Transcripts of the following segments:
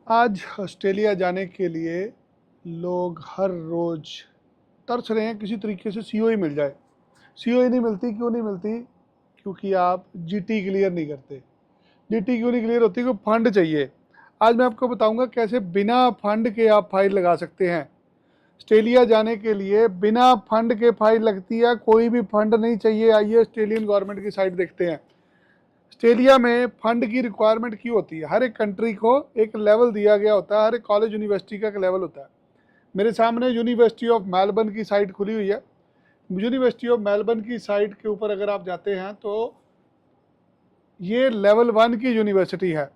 आज ऑस्ट्रेलिया जाने के लिए लोग हर रोज़ तरस रहे हैं किसी तरीके से सीओई मिल जाए। सीओई नहीं मिलती, क्यों नहीं मिलती? क्योंकि आप जीटी क्लियर नहीं करते। जीटी क्यों नहीं क्लियर होती? क्योंकि फंड चाहिए। आज मैं आपको बताऊंगा कैसे बिना फंड के आप फाइल लगा सकते हैं। ऑस्ट्रेलिया जाने के लिए बिना फंड के फाइल लगती है, कोई भी फंड नहीं चाहिए। आइए ऑस्ट्रेलियन गवर्नमेंट की साइट देखते हैं। ऑस्ट्रेलिया में फंड की रिक्वायरमेंट क्यों होती है? हर एक कंट्री को एक लेवल दिया गया होता है, हर एक कॉलेज यूनिवर्सिटी का एक लेवल होता है। मेरे सामने यूनिवर्सिटी ऑफ मेलबर्न की साइट खुली हुई है। यूनिवर्सिटी ऑफ मेलबर्न की साइट के ऊपर अगर आप जाते हैं तो ये लेवल 1 की यूनिवर्सिटी है।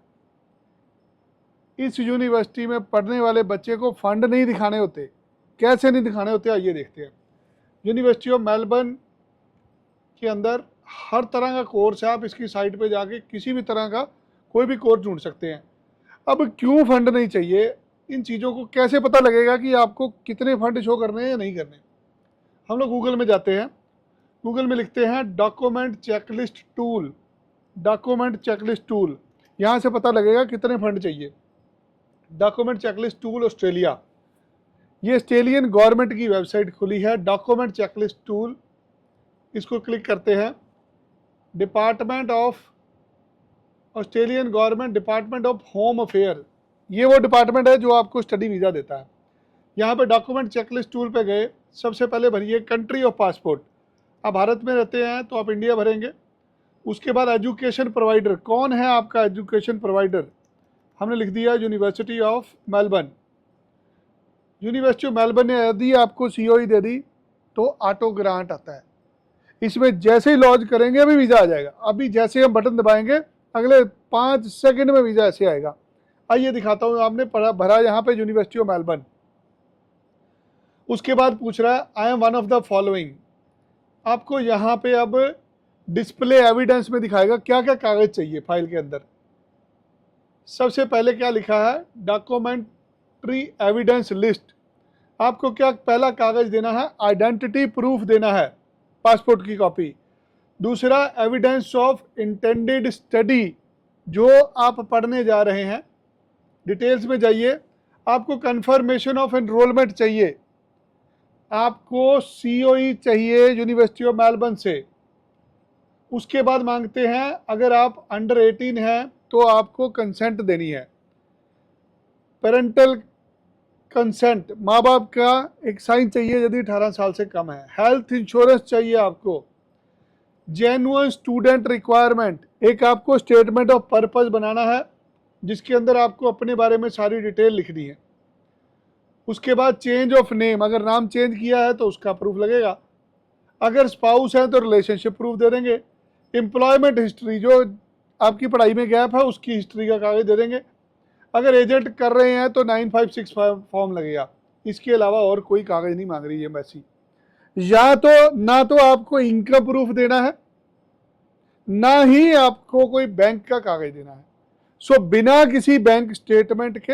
इस यूनिवर्सिटी में पढ़ने वाले बच्चे को फंड नहीं दिखाने होते। कैसे नहीं दिखाने होते, आइए देखते हैं। यूनिवर्सिटी ऑफ मेलबर्न के अंदर हर तरह का कोर्स है। आप इसकी साइट पे जाके किसी भी तरह का कोई भी कोर्स ढूंढ सकते हैं। अब क्यों फंड नहीं चाहिए, इन चीज़ों को कैसे पता लगेगा कि आपको कितने फंड शो करने हैं या नहीं करने? हम लोग गूगल में जाते हैं, गूगल में लिखते हैं document checklist tool. Document checklist tool, यहाँ से पता लगेगा कितने फंड चाहिए। डॉक्यूमेंट चेकलिस्ट टूल ऑस्ट्रेलिया, ये ऑस्ट्रेलियन गवर्नमेंट की वेबसाइट खुली है। डॉक्यूमेंट चेकलिस्ट टूल, इसको क्लिक करते हैं। Department of Australian government, department of home affair, ये वो डिपार्टमेंट है जो आपको स्टडी वीज़ा देता है। यहाँ पे डॉक्यूमेंट चेकलिस्ट टूल पे गए, सबसे पहले भरिए कंट्री ऑफ पासपोर्ट। आप भारत में रहते हैं तो आप इंडिया भरेंगे। उसके बाद एजुकेशन प्रोवाइडर, कौन है आपका एजुकेशन प्रोवाइडर? हमने लिख दिया university of Melbourne. University of Melbourne ने यदि आपको सीओई दे दी तो ऑटो ग्रांट आता है। इसमें जैसे ही लॉन्च करेंगे अभी वीज़ा आ जाएगा। अभी जैसे हम बटन दबाएंगे अगले 5 सेकंड में वीज़ा ऐसे आएगा। आइए दिखाता हूँ। आपने भरा यहाँ पे यूनिवर्सिटी ऑफ मेलबर्न। उसके बाद पूछ रहा है I am one of the following. आपको यहाँ पे अब डिस्प्ले एविडेंस में दिखाएगा क्या क्या कागज चाहिए फाइल के अंदर। सबसे पहले क्या लिखा है? Documentary evidence list. आपको क्या पहला कागज देना है? आइडेंटिटी प्रूफ देना है, पासपोर्ट की कॉपी। दूसरा एविडेंस ऑफ इंटेंडेड स्टडी, जो आप पढ़ने जा रहे हैं। डिटेल्स में जाइए। आपको कंफर्मेशन ऑफ एनरोलमेंट चाहिए। आपको सीओई चाहिए यूनिवर्सिटी ऑफ मेलबर्न से। उसके बाद मांगते हैं अगर आप अंडर 18 हैं तो आपको कंसेंट देनी है, पेरेंटल कंसेंट, माँ बाप का एक साइन चाहिए यदि 18 साल से कम है। हेल्थ इंश्योरेंस चाहिए आपको। जेन्युइन स्टूडेंट रिक्वायरमेंट, एक आपको स्टेटमेंट ऑफ पर्पस बनाना है जिसके अंदर आपको अपने बारे में सारी डिटेल लिखनी है। उसके बाद चेंज ऑफ नेम, अगर नाम चेंज किया है तो उसका प्रूफ लगेगा। अगर स्पाउस है तो रिलेशनशिप प्रूफ दे देंगे। एम्प्लॉयमेंट हिस्ट्री, जो आपकी पढ़ाई में गैप है उसकी हिस्ट्री का कागज दे देंगे। अगर एजेंट कर रहे हैं तो 9565 फॉर्म लगेगा। इसके अलावा और कोई कागज नहीं मांग रही है एम्बेसी। या तो ना तो आपको इनकम प्रूफ देना है, ना ही आपको कोई बैंक का कागज देना है। सो बिना किसी बैंक स्टेटमेंट के,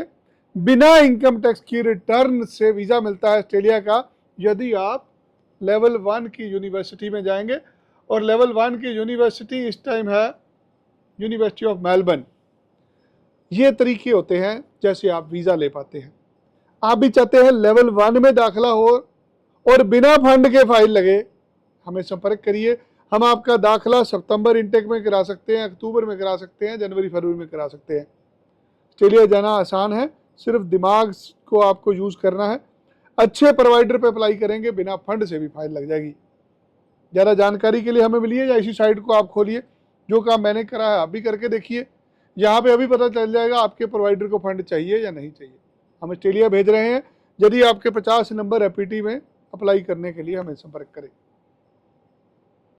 बिना इनकम टैक्स की रिटर्न से वीज़ा मिलता है ऑस्ट्रेलिया का यदि आप लेवल 1 की यूनिवर्सिटी में जाएंगे। और लेवल 1 की यूनिवर्सिटी इस टाइम है यूनिवर्सिटी ऑफ मेलबर्न। ये तरीके होते हैं जैसे आप वीज़ा ले पाते हैं। आप भी चाहते हैं लेवल 1 में दाखिला हो और बिना फंड के फाइल लगे, हमें संपर्क करिए। हम आपका दाखिला सितंबर इंटेक में करा सकते हैं, अक्टूबर में करा सकते हैं, जनवरी फरवरी में करा सकते हैं। ऑस्ट्रेलिया जाना आसान है, सिर्फ दिमाग को आपको यूज़ करना है। अच्छे प्रोवाइडर पे अप्लाई करेंगे, बिना फंड से भी फाइल लग जाएगी। ज़्यादा जानकारी के लिए हमें मिलिए या इसी साइट को आप खोलिए। जो काम मैंने करा है आप भी करके देखिए। यहाँ पे अभी पता चल जाएगा आपके प्रोवाइडर को फंड चाहिए या नहीं चाहिए। हम ऑस्ट्रेलिया भेज रहे हैं। यदि आपके 50 नंबर एपीटी में अप्लाई करने के लिए हमें संपर्क करें।